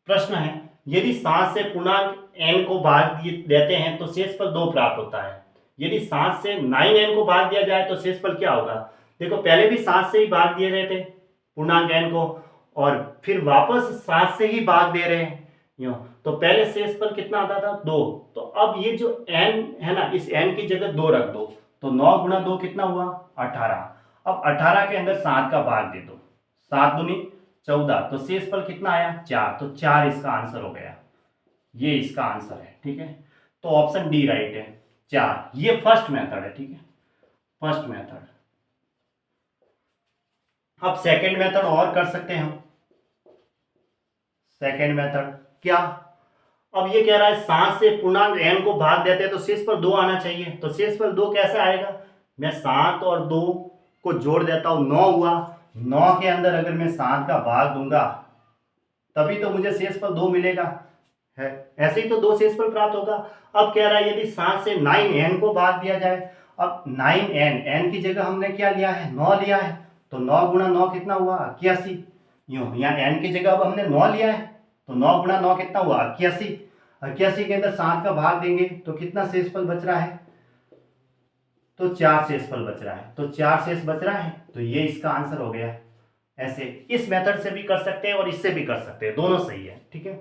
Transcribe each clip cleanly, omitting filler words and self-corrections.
प्रश्न है, यदि 7 से पूर्णांक n को भाग देते हैं तो शेषफल 2 प्राप्त होता है। यदि 7 से 9n को भाग दिया जाए तो शेषफल क्या होगा? देखो पहले भी 7 से ही भाग दिए गए थे पूर्णांक n को, और फिर वापस 7 से ही भाग दे रहे हैं यूं, तो पहले शेषफल कितना आता था? 2। तो अब ये जो n है ना, इस n की जगह 2 रख दो, तो 9 गुणा 2 कितना हुआ? 18। अब 18 के अंदर 7 का भाग दे दो, 7 दूनी 14, तो शेषफल कितना आया? 4। तो 4 इसका आंसर हो गया, ये इसका आंसर है। ठीक है, तो ऑप्शन डी राइट है, 4। ये फर्स्ट मेथड है। ठीक है, फर्स्ट मेथड। अब सेकंड मेथड और कर सकते हैं हम। सेकंड मेथड क्या? अब ये कह रहा है 7 से पूर्णांक n को भाग देते हैं तो शेषफल 2 आना चाहिए। तो शेषफल 2 कैसे आएगा? मैं 7 और 2 को जोड़ देता हूं, 9 हुआ। 9 के अंदर अगर मैं 7 का भाग दूंगा तभी तो मुझे शेषफल 2 मिलेगा, है ऐसे ही तो 2 शेषफल प्राप्त होगा। अब कह रहा है यदि 7 से 9n को भाग दिया जाए, अब 9n की जगह हमने क्या लिया है? 9 लिया है, तो 9 गुणा 9 कितना हुआ? 81। यूं, यहाँ n की जगह अब हमने 9 लिया है, तो 9 गुणा 9 कितना हुआ? 81। 81 के अंदर 7 का भाग देंगे तो कितना शेषफल बच रहा है? तो 4 शेषफल बच रहा है, तो 4 शेष बच रहा है, तो ये इसका आंसर हो गया। ऐसे इस मेथड से भी कर सकते हैं और इससे भी कर सकते हैं, दोनों सही है। ठीक है,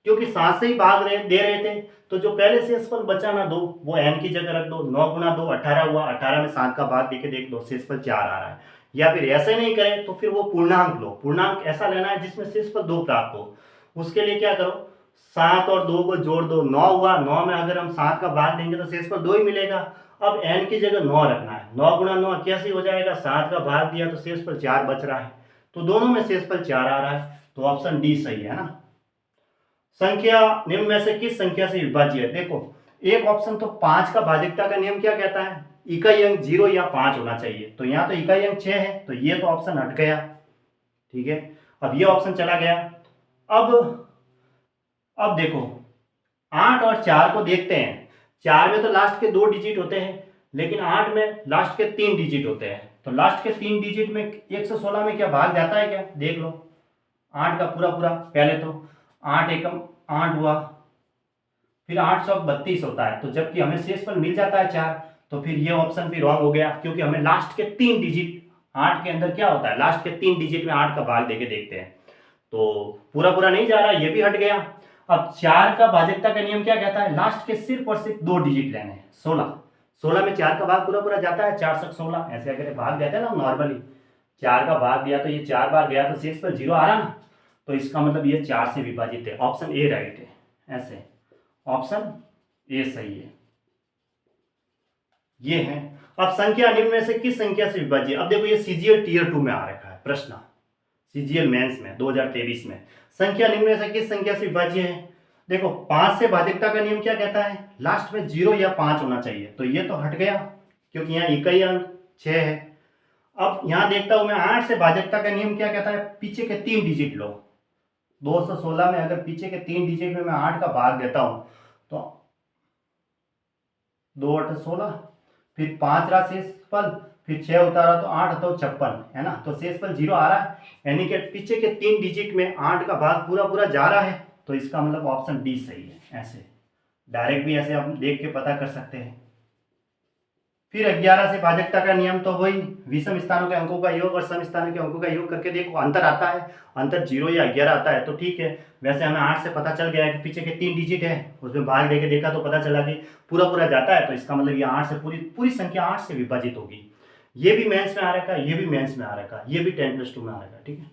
क्योंकि 7 से ही भाग दे रहे थे, तो जो पहले शेषफल बचा ना 2, वो n की जगह रख दो। 9 गुणा 2 18 हुआ, 18 में 7 का भाग देके देख दो, शेषफल 4 आ रहा है। या फिर ऐसे नहीं करें तो फिर वो पूर्णांक लो, पूर्णांक ऐसा लेना है जिसमें शेषफल 2 प्राप्त हो। उसके लिए क्या करो, 7 और 2 को जोड़ दो, 9 हुआ। 9 में अगर हम 7 का भाग देंगे तो शेषफल 2 ही मिलेगा। अब n की जगह 9 रखना है, 9 गुणा 9 81 हो जाएगा। 7 का भाग दिया तो शेषफल 4 बच रहा है, तो दोनों में शेषफल 4 आ रहा है, तो ऑप्शन डी सही है ना। संख्या निम्न में से किस संख्या से विभाज्य है? देखो एक ऑप्शन तो 5 का भाज्यता का नियम क्या कहता है? इकाई अंक 0 या 5 होना चाहिए, तो यहाँ तो इकाई अंक 6 है, तो ये तो ऑप्शन हट गया। ठीक है, अब ये ऑप्शन चला गया। अब देखो 8 और 4 को देखते हैं। 4 में तो लास्ट के 2 डिजिट होते हैं, लेकिन 8 में लास्ट के 3 डिजिट होते हैं। तो लास्ट के 3 डिजिट में 116 में क्या भाग जाता है क्या? देख लो, 8 का पूरा पूरा, पहले तो 8 एकम 8 हुआ, फिर 832 होता है, तो जबकि हमें शेषफल मिल जाता है 4, तो फिर ये ऑप्शन भी रॉन्ग हो गया, क्योंकि हमें लास्ट के 3 डिजिट 8 के अंदर क्या होता है, लास्ट के 3 डिजिट में 8 का भाग देके देखते हैं, तो पूरा पूरा नहीं जा रहा, ये भी हट गया। अब 4 का भाज्यता का नियम क्या कहता है? लास्ट के सिर्फ और सिर्फ 2 डिजिट लेने हैं। 16 में 4 का भाग पूरा पूरा जाता है, 4 से 16, ऐसे अगर भाग देते हैं ना नॉर्मली, 4 का भाग दिया तो ये 4 बार गया तो शेषफल 0 आ रहा ना, तो इसका मतलब ये 4 से विभाजित है। ऑप्शन ए राइट है, ऐसे ऑप्शन ए सही है, ये है। अब संख्या निम्न में से किस संख्या से विभाज्य? अब देखो ये सीजीएल टीयर 2 में आ रखा है प्रश्न, सीजीएल मेंस में 2023 में, संख्या निम्न में से किस संख्या से विभाज्य है? देखो 5 से भाज्यता का नियम क्या कहता है? लास्ट में 0 या 5 होना चाहिए, तो ये तो हट गया क्योंकि यहाँ इकाई अंक 6 है। अब यहाँ देखता हूं मैं 8 से भाज्यता का नियम क्या कहता है? पीछे के 3 डिजिट लो। 216 में अगर पीछे के 3 डिजिट में मैं 8 का भाग देता हूं तो 2 8 16, फिर 5 रहा शेषफल, फिर 6 उतारा तो 8 तो 56 है ना, तो शेषफल 0 आ रहा है, यानी कि पीछे के 3 डिजिट में 8 का भाग पूरा पूरा जा रहा है, तो इसका मतलब ऑप्शन डी सही है। ऐसे डायरेक्ट भी ऐसे आप देख के पता कर सकते हैं। फिर 11 से भाजकता का नियम तो वही विषम स्थानों के अंकों का योग और सम स्थानों के अंकों का योग करके देखो, अंतर आता है, अंतर 0 या 11 आता है तो ठीक है। वैसे हमें 8 से पता चल गया है कि पीछे के 3 डिजिट है, उसमें भाग देके देखा तो पता चला कि पूरा पूरा जाता है, तो इसका मतलब ये 8 से पूरी पूरी संख्या 8 से विभाजित होगी। ये भी मेंस में आ रखा है, ये भी मेंस में आ रखा है, ये भी 10+2 में आ रखा है। ठीक है।